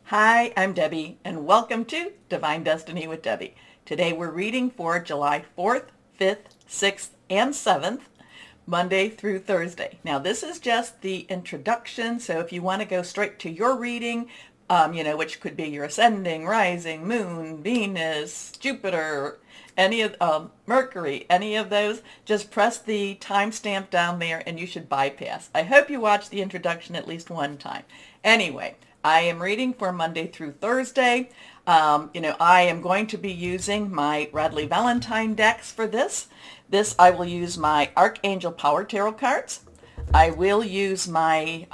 Hi, I'm Debbie, and welcome to Divine Destiny with Debbie. Today we're reading for July 4th, 5th, 6th, and 7th, Monday through Thursday. Now this is just the introduction, so if you want to go straight to your reading, which could be your ascending, rising, moon, Venus, Jupiter, any of Mercury, any of those, just press the timestamp down there and you should bypass. I hope you watch the introduction at least one time. Anyway, I am reading for Monday through Thursday. I am going to be using my Radley Valentine decks for this. I will use my Archangel Power Tarot cards. I will use my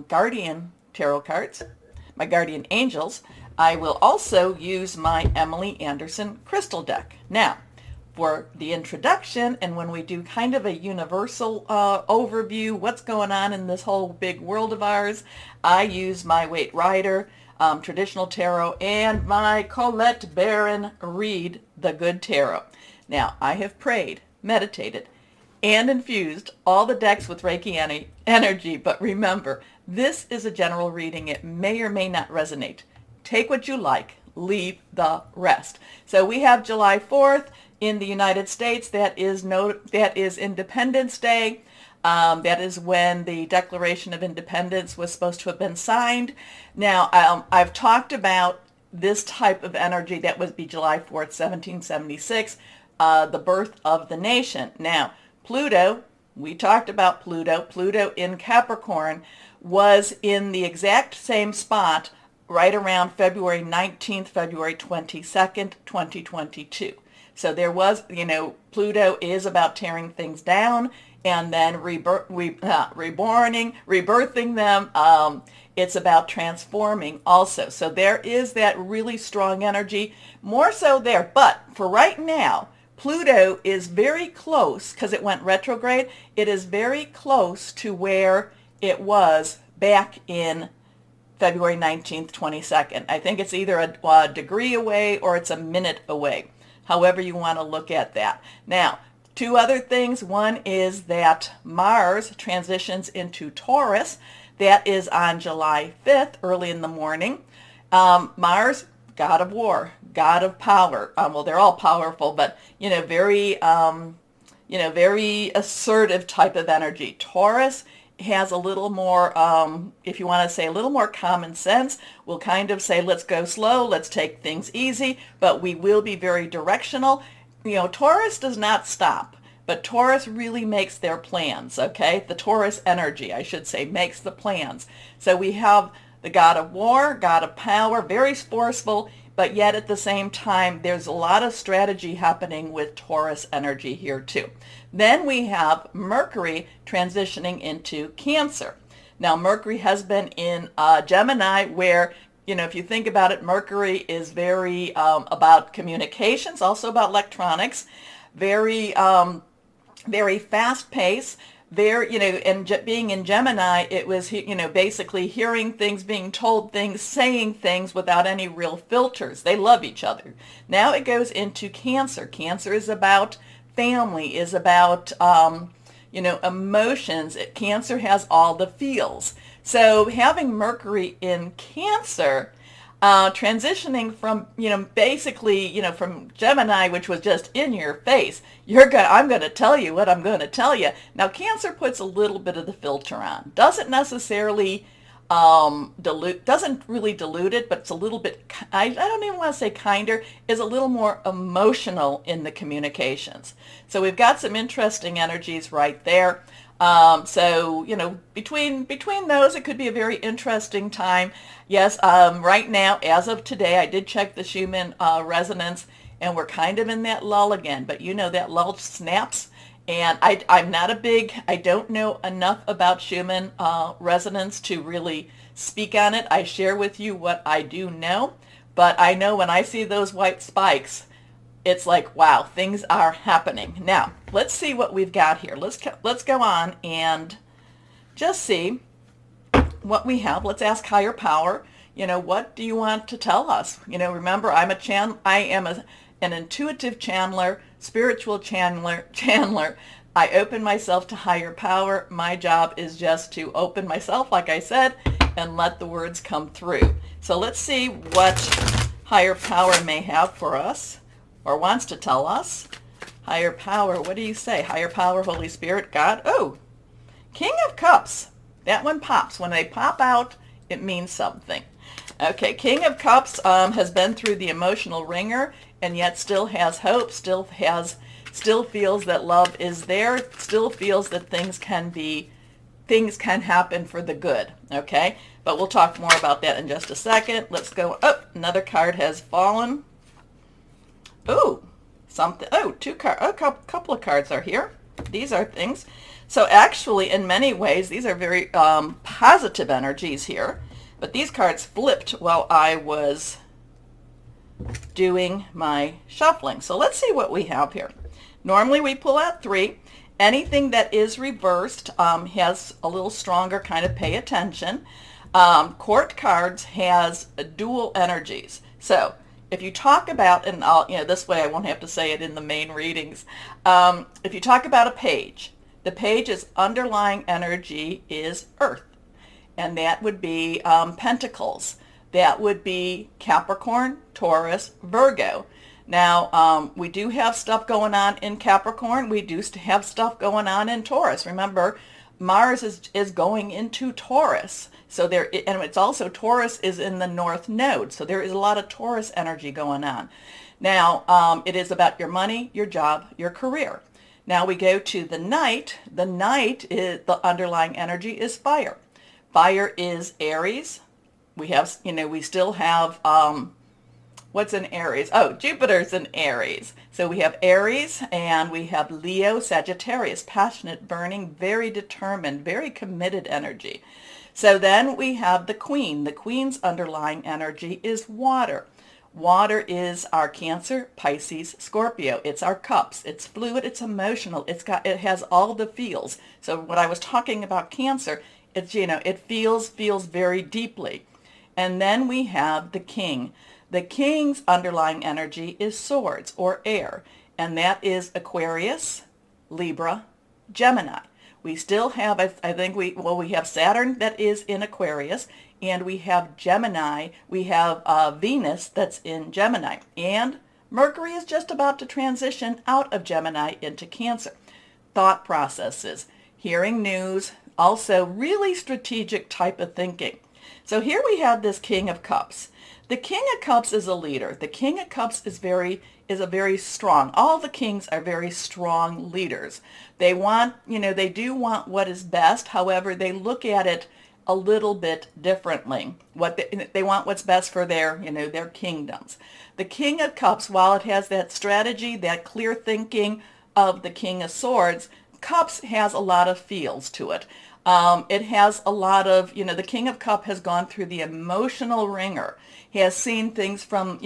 Guardian Tarot cards, my Guardian Angels. I will also use my Emily Anderson Crystal deck. Now, for the introduction and when we do kind of a universal overview, what's going on in this whole big world of ours, I use my Waite Rider Traditional Tarot and my Colette Baron Reed The Good Tarot. Now, I have prayed, meditated, and infused all the decks with Reiki energy, but remember, this is a general reading. It may or may not resonate. Take what you like, leave the rest. So we have July 4th. In the United States, that is Independence Day. That is when the Declaration of Independence was supposed to have been signed. Now, I've talked about this type of energy. That would be July 4th, 1776, the birth of the nation. Now, Pluto, we talked about Pluto. Pluto in Capricorn was in the exact same spot right around February 19th, February 22nd, 2022. So there was, Pluto is about tearing things down and then rebirthing them. It's about transforming also. So there is that really strong energy, more so there. But for right now, Pluto is very close, because it went retrograde, it is very close to where it was back in February 19th, 22nd. I think it's either a degree away or it's a minute away. However you want to look at that. Now, two other things. One is that Mars transitions into Taurus. That is on July 5th, early in the morning. Mars, god of war, god of power. Well, they're all powerful, but, very assertive type of energy. Taurus has a little more, if you want to say a little more common sense. We'll kind of say, let's go slow, let's take things easy, but we will be very directional. Taurus does not stop, but Taurus really makes their plans, okay? The Taurus energy, I should say, makes the plans. So we have the god of war, god of power, very forceful, but yet at the same time, there's a lot of strategy happening with Taurus energy here too. Then we have Mercury transitioning into Cancer. Now, Mercury has been in Gemini, where, if you think about it, Mercury is very about communications, also about electronics, very fast pace. And being in Gemini, it was, basically hearing things, being told things, saying things without any real filters. They love each other. Now it goes into Cancer. Cancer is about family, is about, emotions. Cancer has all the feels. So having Mercury in Cancer, transitioning from, basically, from Gemini, which was just in your face, I'm going to tell you what I'm going to tell you. Now, Cancer puts a little bit of the filter on. Doesn't necessarily doesn't really dilute it, but it's a little bit, I don't even want to say kinder, is a little more emotional in the communications. So we've got some interesting energies right there. So, between those, it could be a very interesting time. Yes, right now, as of today, I did check the Schumann resonance, and we're kind of in that lull again. But that lull snaps, and I'm not I don't know enough about Schumann resonance to really speak on it. I share with you what I do know, but I know when I see those white spikes, it's like, wow, things are happening. Now, let's see what we've got here. Let's go on and just see what we have. Let's ask higher power, what do you want to tell us? Remember, I am an intuitive channeler, spiritual channeler. I open myself to higher power. My job is just to open myself, like I said, and let the words come through. So let's see what higher power may have for us or wants to tell us. Higher power, what do you say? Higher power, Holy Spirit, God. Oh, King of Cups. That one pops. When they pop out, it means something. Okay, King of Cups has been through the emotional ringer and yet still has hope, still feels that love is there, still feels that things can happen for the good. Okay, but we'll talk more about that in just a second. Let's go. Oh, another card has fallen. Oh, something. Oh, a couple of cards are here. These are things. So actually, in many ways, these are very positive energies here. But these cards flipped while I was doing my shuffling. So let's see what we have here. Normally we pull out 3. Anything that is reversed has a little stronger kind of pay attention. Court cards has dual energies. So if you talk about, and this way I won't have to say it in the main readings. If you talk about a page, the page's underlying energy is Earth, and that would be Pentacles. That would be Capricorn, Taurus, Virgo. Now, we do have stuff going on in Capricorn. We do have stuff going on in Taurus. Remember, Mars is going into Taurus. So there, and it's also Taurus is in the North Node. So there is a lot of Taurus energy going on. Now, it is about your money, your job, your career. Now we go to the Knight. The Knight, the underlying energy is fire. Fire is Aries. We have, we still have, what's in Aries? Oh, Jupiter's in Aries. So we have Aries and we have Leo, Sagittarius, passionate, burning, very determined, very committed energy. So then we have the Queen. The Queen's underlying energy is water. Water is our Cancer, Pisces, Scorpio. It's our cups. It's fluid. It's emotional. It has all the feels. So when I was talking about Cancer, it's, it feels very deeply. And then we have the King. The King's underlying energy is swords or air, and that is Aquarius, Libra, Gemini. We still have, I think we have Saturn that is in Aquarius, and we have Gemini. We have Venus that's in Gemini, and Mercury is just about to transition out of Gemini into Cancer. Thought processes, hearing news, also really strategic type of thinking. So here we have this King of Cups. The King of Cups is a leader. The King of Cups is a very strong. All the kings are very strong leaders. They want, they do want what is best. However, they look at it a little bit differently. They want what's best for their kingdoms. The King of Cups, while it has that strategy, that clear thinking of the King of Swords, Cups has a lot of feels to it. It has a lot of, the King of Cups has gone through the emotional ringer. He has seen things from,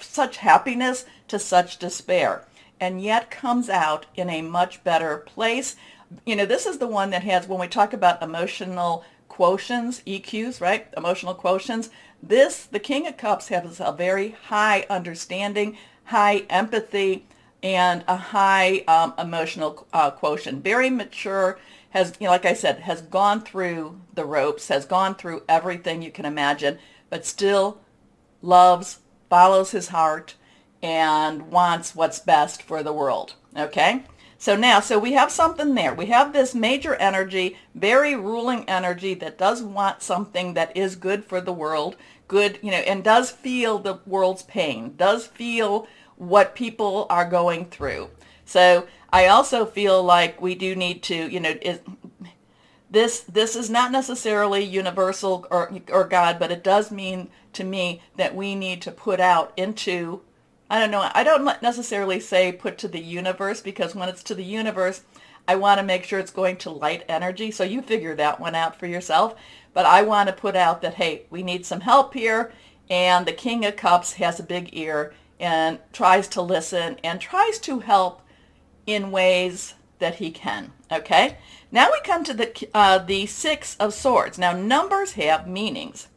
such happiness to such despair, and yet comes out in a much better place. This is the one that has, when we talk about emotional quotients, EQs, right? Emotional quotients. The King of Cups has a very high understanding, high empathy, and a high emotional quotient. Very mature, has, like I said, has gone through the ropes, has gone through everything you can imagine, but still loves, follows his heart, and wants what's best for the world. Okay? So we have something there. We have this major energy, very ruling energy that does want something that is good for the world, good, and does feel the world's pain, does feel what people are going through. So I also feel like we do need to, this is not necessarily universal or God, but it does mean to me that we need to put out into, I don't know, I don't necessarily say put to the universe, because when it's to the universe, I want to make sure it's going to light energy. So you figure that one out for yourself. But I want to put out that, hey, we need some help here. And the King of Cups has a big ear and tries to listen and tries to help in ways that he can. Okay? Now we come to the Six of Swords. Now numbers have meanings.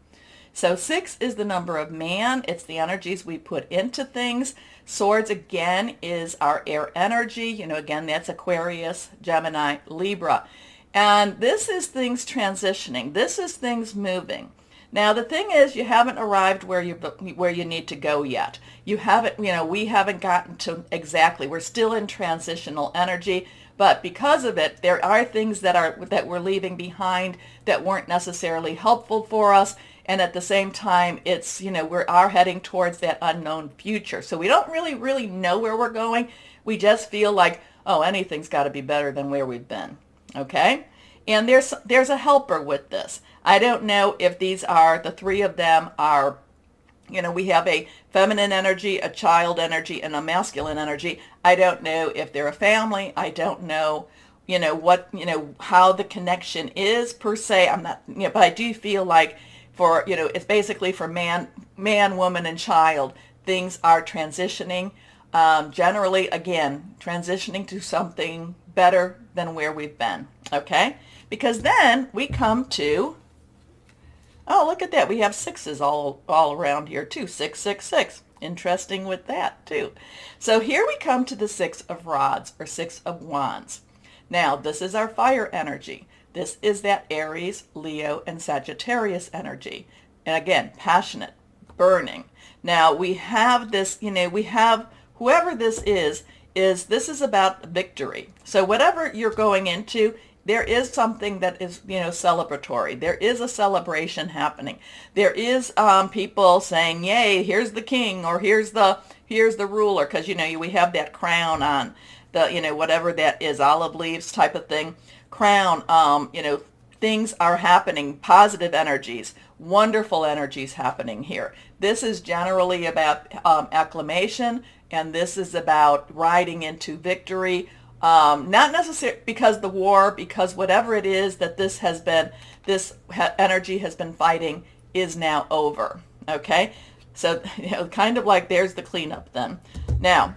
So 6 is the number of man. It's the energies we put into things. Swords, again, is our air energy. Again, that's Aquarius, Gemini, Libra. And this is things transitioning. This is things moving. Now the thing is, you haven't arrived where you need to go yet. You haven't, we haven't gotten to exactly. We're still in transitional energy, but because of it, there are things that we're leaving behind that weren't necessarily helpful for us. And at the same time, it's, we are heading towards that unknown future. So we don't really know where we're going. We just feel like, oh, anything's got to be better than where we've been. Okay? And there's a helper with this. I don't know if these are, the three of them are, we have a feminine energy, a child energy, and a masculine energy. I don't know if they're a family. I don't know, how the connection is per se. I'm not, but I do feel like it's basically for man, woman, and child. Things are transitioning. Generally, again, transitioning to something better than where we've been. Okay? Because then we come to, oh, look at that. We have sixes all around here too. 666. Interesting with that too. So here we come to the Six of Rods or Six of Wands. Now, this is our fire energy. This is that Aries, Leo, and Sagittarius energy. And again, passionate, burning. Now, we have this, we have whoever this is this is about victory. So whatever you're going into, there is something that is, celebratory. There is a celebration happening. There is people saying, yay, here's the king, or here's the ruler, because, we have that crown on, the, whatever that is, olive leaves type of thing, crown, things are happening, positive energies, wonderful energies happening here. This is generally about acclamation, and this is about riding into victory. Not necessarily because the war, because whatever it is that this energy has been fighting is now over. Okay? So, kind of like there's the cleanup then. Now,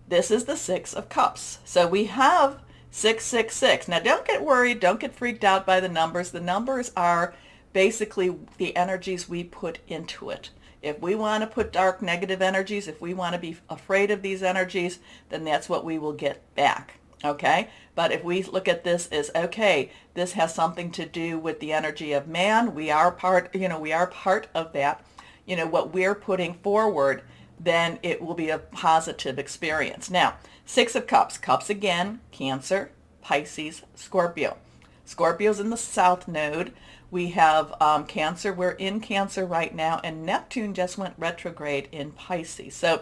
this is the Six of Cups. So we have 666. Now, don't get worried. Don't get freaked out by the numbers. The numbers are basically the energies we put into it. If we want to put dark negative energies, if we want to be afraid of these energies, then that's what we will get back. Okay? But if we look at this as, okay, this has something to do with the energy of man, we are part of that, what we're putting forward, then it will be a positive experience. Now, Six of Cups. Cups again, Cancer, Pisces, Scorpio. Scorpio's in the South Node. We have Cancer. We're in Cancer right now, and Neptune just went retrograde in Pisces. So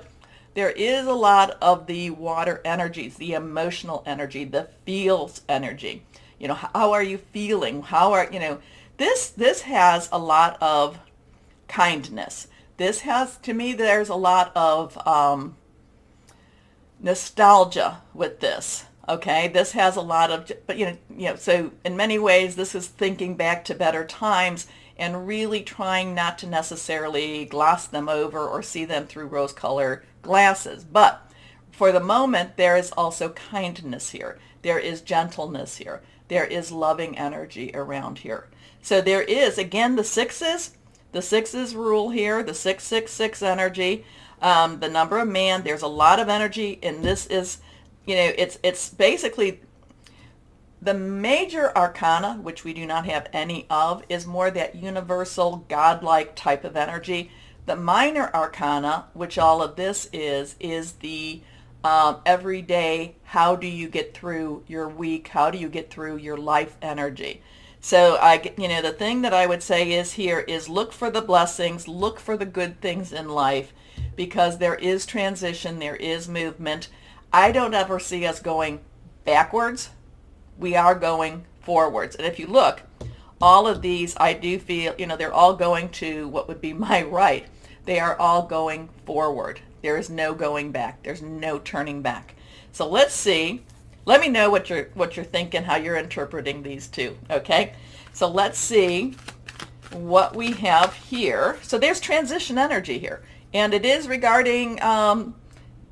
there is a lot of the water energies, the emotional energy, the feels energy. How are you feeling? This has a lot of kindness. This has, to me, there's a lot of nostalgia with this. Okay, this has a lot of, but so in many ways, this is thinking back to better times and really trying not to necessarily gloss them over or see them through rose-colored glasses. But for the moment, there is also kindness here. There is gentleness here. There is loving energy around here. So there is, again, the sixes rule here, the 666 energy, the number of man. There's a lot of energy, and this is, it's basically the major arcana, which we do not have any of, is more that universal godlike type of energy. The minor arcana, which all of this is the everyday, how do you get through your week? How do you get through your life energy? So the thing that I would say is look for the blessings, look for the good things in life, because there is transition, there is movement. I don't ever see us going backwards. We are going forwards. And if you look, all of these, I do feel, they're all going to what would be my right. They are all going forward. There is no going back. There's no turning back. So let's see. Let me know what you're thinking, how you're interpreting these two, okay? So let's see what we have here. So there's transition energy here. And it is regarding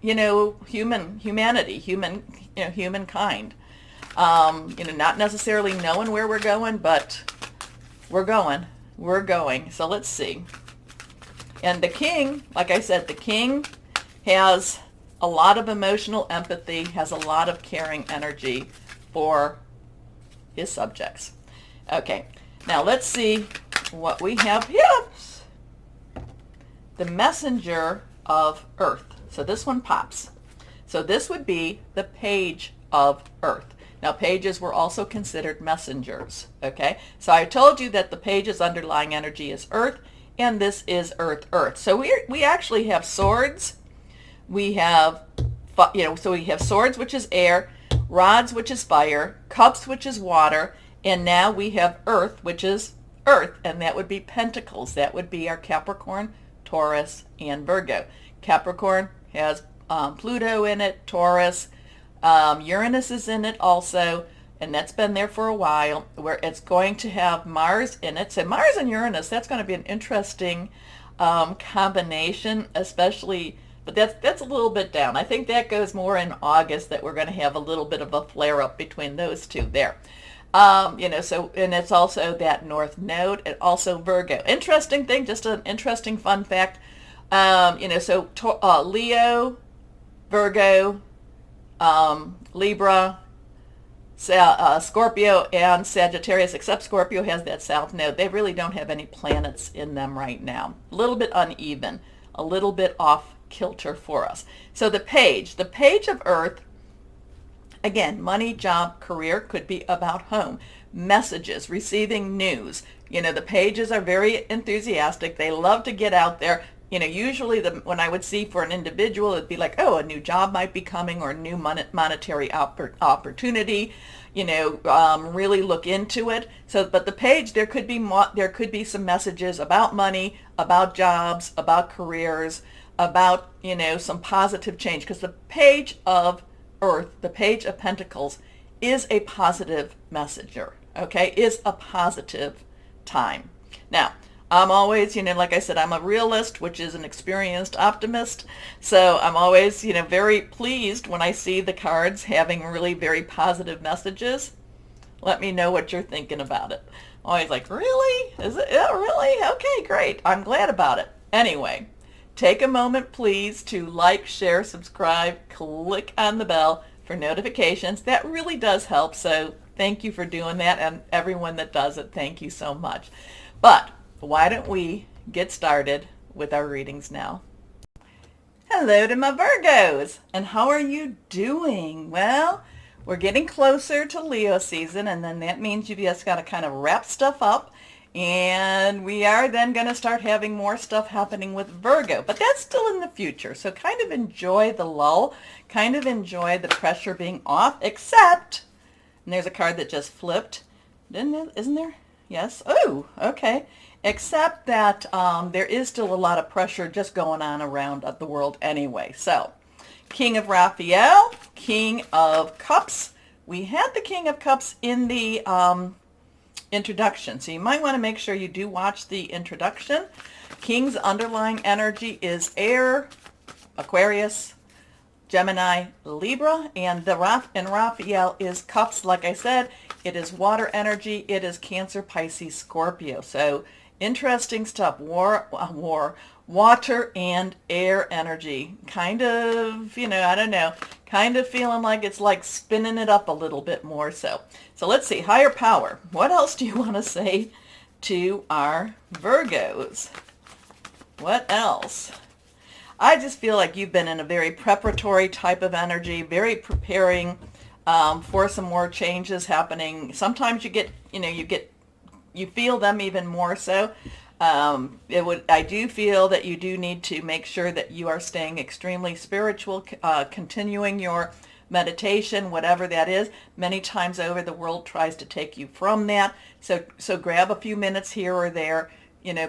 humanity, humankind. Not necessarily knowing where we're going, but we're going. So let's see. And the king, like I said, the king has a lot of emotional empathy, has a lot of caring energy for his subjects. Okay, now let's see what we have here. The messenger of Earth. So this one pops. So this would be the page of Earth. Now pages were also considered messengers. Okay, so I told you that the page's underlying energy is Earth, and this is Earth. So we actually have swords. We have, so we have swords, which is air, rods, which is fire, cups, which is water, and now we have Earth, which is Earth, and that would be pentacles. That would be our Capricorn, Taurus, and Virgo. Capricorn has Pluto in it, Taurus, Uranus is in it also, and that's been there for a while, where it's going to have Mars in it. So Mars and Uranus, that's going to be an interesting combination, especially, but that's a little bit down. I think that goes more in August, that we're going to have a little bit of a flare-up between those two there. So, and it's also that North Node, and also Virgo. Interesting thing, just an interesting fun fact, Leo, Virgo, Libra, Scorpio, and Sagittarius, except Scorpio has that South Node. They really don't have any planets in them right now. A little bit uneven, a little bit off kilter for us. So the page of Earth, again, money, job, career, could be about home, messages, receiving news. The pages are very enthusiastic. They love to get out there. Usually when I would see for an individual, it'd be like, oh, a new job might be coming, or a new monetary opportunity, really look into it. So, but the page, there could be some messages about money, about jobs, about careers, about, some positive change, because the page of Earth, the page of Pentacles, is a positive messenger, okay, is a positive time. Now, I'm always, like I said, I'm a realist, which is an experienced optimist. So I'm always, very pleased when I see the cards having really very positive messages. Let me know what you're thinking about it. Always like, really? Is it? Yeah, really? Okay, great. I'm glad about it. Anyway, take a moment, please, to like, share, subscribe, click on the bell for notifications. That really does help. So thank you for doing that. And everyone that does it, thank you so much. But why don't we get started with our readings now? Hello to my Virgos, and how are you doing? Well, we're getting closer to Leo season, and then that means you just got to kind of wrap stuff up, and we are then going to start having more stuff happening with Virgo, but that's still in the future. So kind of enjoy the lull, kind of enjoy the pressure being off, except, and there's a card that just flipped, isn't there? Yes. Oh, okay. Except that there is still a lot of pressure just going on around the world anyway. So, King of Raphael, King of Cups. We had the King of Cups in the introduction, so you might want to make sure you do watch the introduction. King's underlying energy is air, Aquarius, Gemini, Libra, and Raphael is Cups. Like I said, it is water energy. It is Cancer, Pisces, Scorpio. So interesting stuff. Water and air energy. Kind of, I don't know, kind of feeling like it's like spinning it up a little bit more so. So let's see, higher power. What else do you want to say to our Virgos? What else? I just feel like you've been in a very preparatory type of energy, very preparing for some more changes happening. Sometimes you feel them even more so. I do feel that you do need to make sure that you are staying extremely spiritual, continuing your meditation, whatever that is. Many times over, the world tries to take you from that. So grab a few minutes here or there,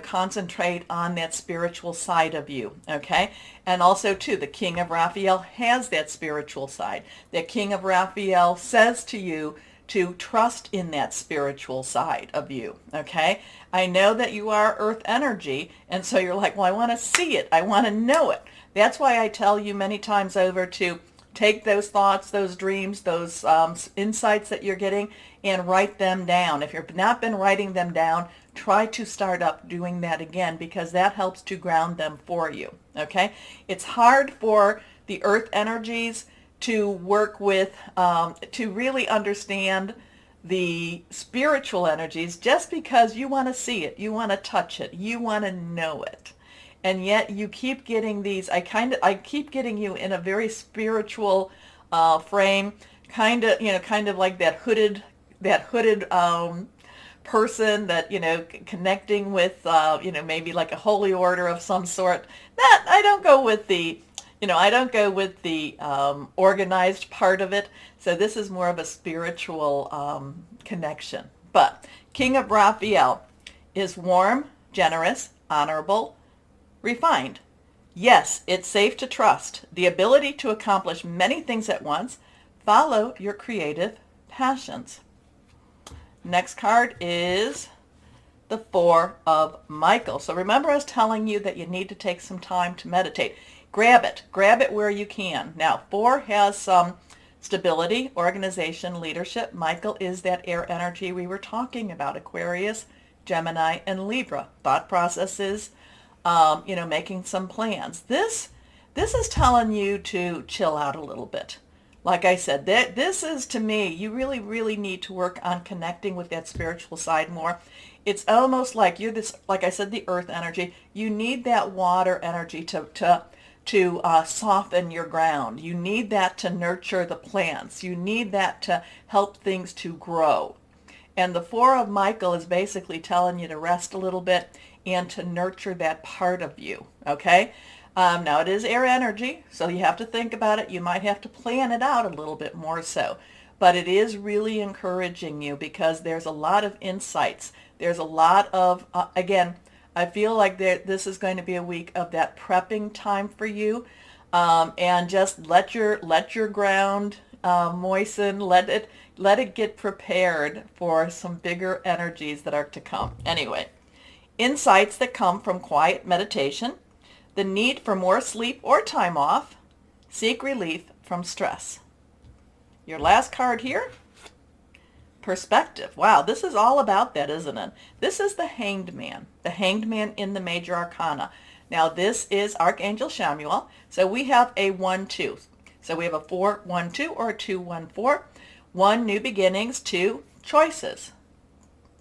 concentrate on that spiritual side of you, okay? And also, too, the King of Raphael has that spiritual side. The King of Raphael says to you to trust in that spiritual side of you, okay? I know that you are earth energy, and so you're like, well, I want to see it. I want to know it. That's why I tell you many times over to take those thoughts, those dreams, those insights that you're getting, and write them down. If you've not been writing them down, try to start up doing that again, because that helps to ground them for you, okay? It's hard for the earth energies to work with, to really understand the spiritual energies just because you want to see it, you want to touch it, you want to know it. And yet you keep getting these, I keep getting you in a very spiritual frame, kind of like that hooded person that, connecting with, maybe like a holy order of some sort. That I don't go with the, organized part of it. So this is more of a spiritual connection. But King of Raphael is warm, generous, honorable, refined. Yes, it's safe to trust. The ability to accomplish many things at once. Follow your creative passions. Next card is the Four of Michael. So remember I was telling you that you need to take some time to meditate. Grab it where you can. Now, 4 has some stability, organization, leadership. Michael is that air energy we were talking about, Aquarius, Gemini, and Libra. Thought processes, making some plans. This is telling you to chill out a little bit. Like I said, this is, to me, you really, really need to work on connecting with that spiritual side more. It's almost like you're this, like I said, the earth energy. You need that water energy to soften your ground. You need that to nurture the plants. You need that to help things to grow. And the Four of Michael is basically telling you to rest a little bit and to nurture that part of you, okay? Now it is air energy, so you have to think about it. You might have to plan it out a little bit more so. But it is really encouraging you because there's a lot of insights. There's a lot of, again, I feel like this is going to be a week of that prepping time for you. And just let your ground moisten, let it get prepared for some bigger energies that are to come. Anyway, insights that come from quiet meditation, the need for more sleep or time off, seek relief from stress. Your last card here, perspective. Wow, this is all about that, isn't it? This is the Hanged Man in the Major Arcana. Now this is Archangel Chamuel. So we have a 1-2. So we have a 4-1-2 or a 2-1-4. 1, new beginnings. 2, choices.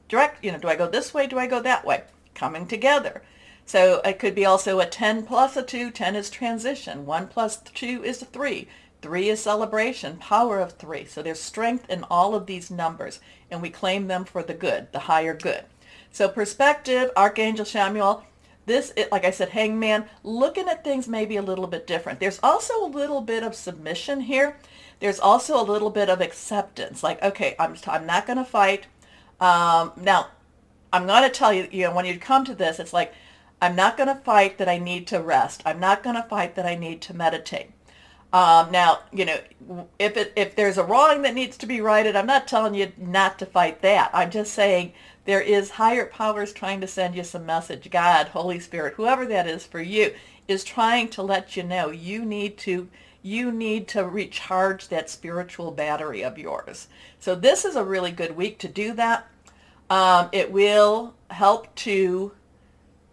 Direct, do I go this way? Do I go that way? Coming together. So it could be also a 10 plus a 2. 10 is transition. 1 plus 2 is 3. 3 is celebration, power of 3. So there's strength in all of these numbers, and we claim them for the good, the higher good. So perspective, Archangel Chamuel, like I said, Hangman, looking at things maybe a little bit different. There's also a little bit of submission here. There's also a little bit of acceptance. Like, okay, I'm not going to fight. Now, I'm going to tell you, when you come to this, it's like, I'm not going to fight that I need to rest. I'm not going to fight that I need to meditate. Now, if there's a wrong that needs to be righted, I'm not telling you not to fight that. I'm just saying there is higher powers trying to send you some message. God, Holy Spirit, whoever that is for you, is trying to let you know you need to recharge that spiritual battery of yours. So this is a really good week to do that. It will help to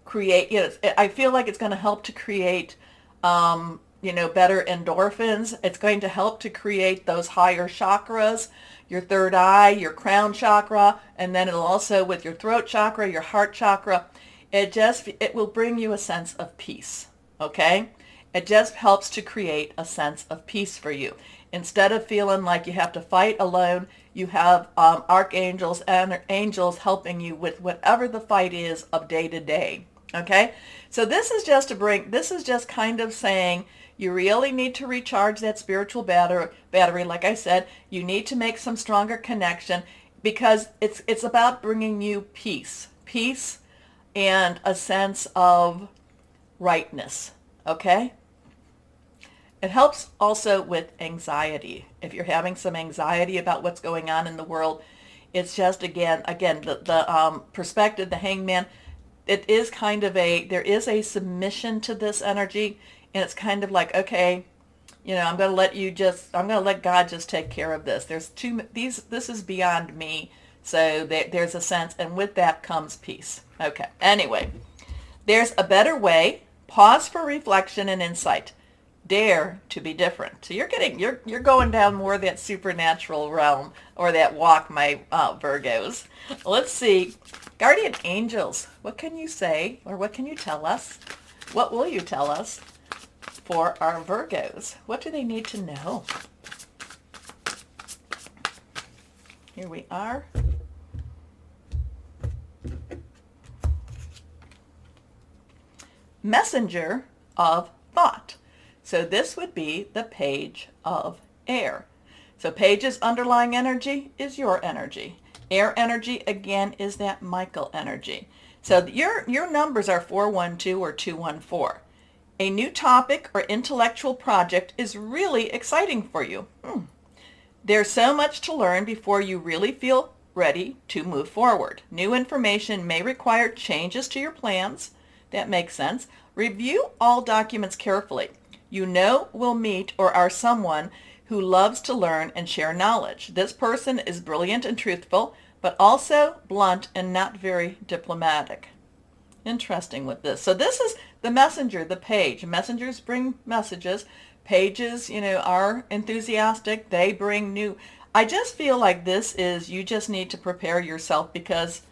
create, I feel like it's going to help to create, better endorphins. It's going to help to create those higher chakras, your third eye, your crown chakra, and then it'll also with your throat chakra, your heart chakra. It will bring you a sense of peace, okay? It just helps to create a sense of peace for you. Instead of feeling like you have to fight alone, you have archangels and angels helping you with whatever the fight is of day to day, okay? So this is just kind of saying, you really need to recharge that spiritual battery. Like I said, you need to make some stronger connection because it's about bringing you peace and a sense of rightness, okay? It helps also with anxiety. If you're having some anxiety about what's going on in the world, it's just, again, the perspective, the Hangman, it is kind of there is a submission to this energy. And it's kind of like, okay, I'm going to let God just take care of this. This is beyond me. So there's a sense, and with that comes peace. Okay. Anyway, there's a better way. Pause for reflection and insight. Dare to be different. So you're going down more that supernatural realm or that walk, my Virgos. Let's see. Guardian angels, what can you say or what can you tell us? What will you tell us for our Virgos? What do they need to know? Here we are. Messenger of thought. So this would be the page of air. So page's underlying energy is your energy. Air energy, again, is that Michael energy. So your numbers are 412 or 214. A new topic or intellectual project is really exciting for you. There's so much to learn before you really feel ready to move forward. New information may require changes to your plans. That makes sense. Review all documents carefully. You know will meet or are someone who loves to learn and share knowledge. This person is brilliant and truthful, but also blunt and not very diplomatic. Interesting with this. So this is the messenger, the page. Messengers bring messages. Pages, are enthusiastic. They bring new. I just feel like this is, you just need to prepare yourself because,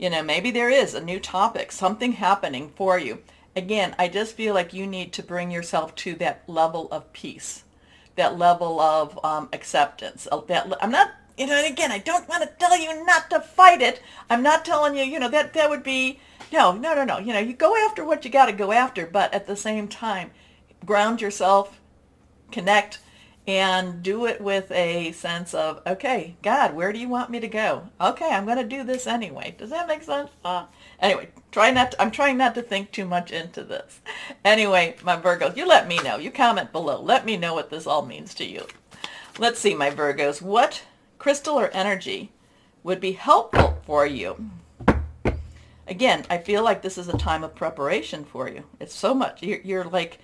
maybe there is a new topic, something happening for you. Again, I just feel like you need to bring yourself to that level of peace, that level of acceptance. I'm not, and again, I don't want to tell you not to fight it. I'm not telling you, that would be, no. You go after what you got to go after, but at the same time, ground yourself, connect, and do it with a sense of, okay, God, where do you want me to go? Okay, I'm going to do this anyway. Does that make sense? Anyway, I'm trying not to think too much into this. Anyway, my Virgos, you let me know. You comment below. Let me know what this all means to you. Let's see, my Virgos, what crystal or energy would be helpful for you? Again, I feel like this is a time of preparation for you. It's so much. You're like,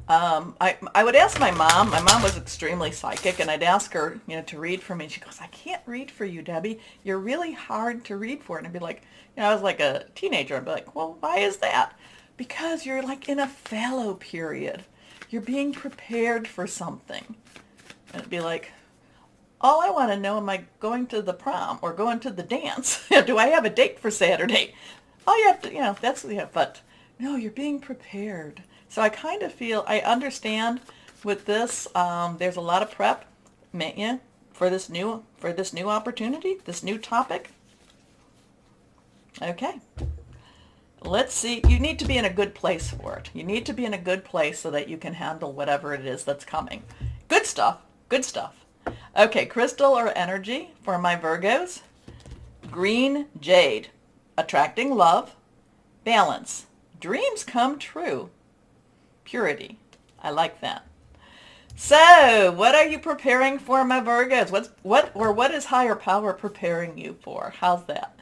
I would ask my mom. My mom was extremely psychic, and I'd ask her, to read for me. She goes, I can't read for you, Debbie. You're really hard to read for. And I'd be like, I was like a teenager. I'd be like, well, why is that? Because you're like in a fallow period. You're being prepared for something. And it'd be like, all I want to know, am I going to the prom or going to the dance? Do I have a date for Saturday? All you have to, but no, you're being prepared. So I kind of feel, I understand with this, there's a lot of prep for this new opportunity, this new topic. Okay. Let's see. You need to be in a good place for it. You need to be in a good place so that you can handle whatever it is that's coming. Good stuff. Good stuff. Okay, crystal or energy for my Virgos. Green jade. Attracting love. Balance. Dreams come true. Purity. I like that. So, what are you preparing for, my Virgos? What is higher power preparing you for? How's that?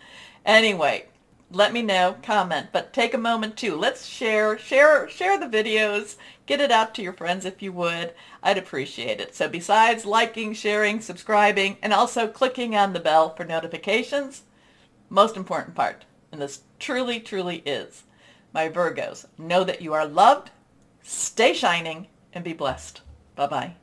Anyway, let me know, comment, but take a moment too. Let's share the videos. Get it out to your friends if you would. I'd appreciate it. So besides liking, sharing, subscribing, and also clicking on the bell for notifications, most important part, and this truly, truly is, my Virgos, know that you are loved, stay shining, and be blessed. Bye-bye.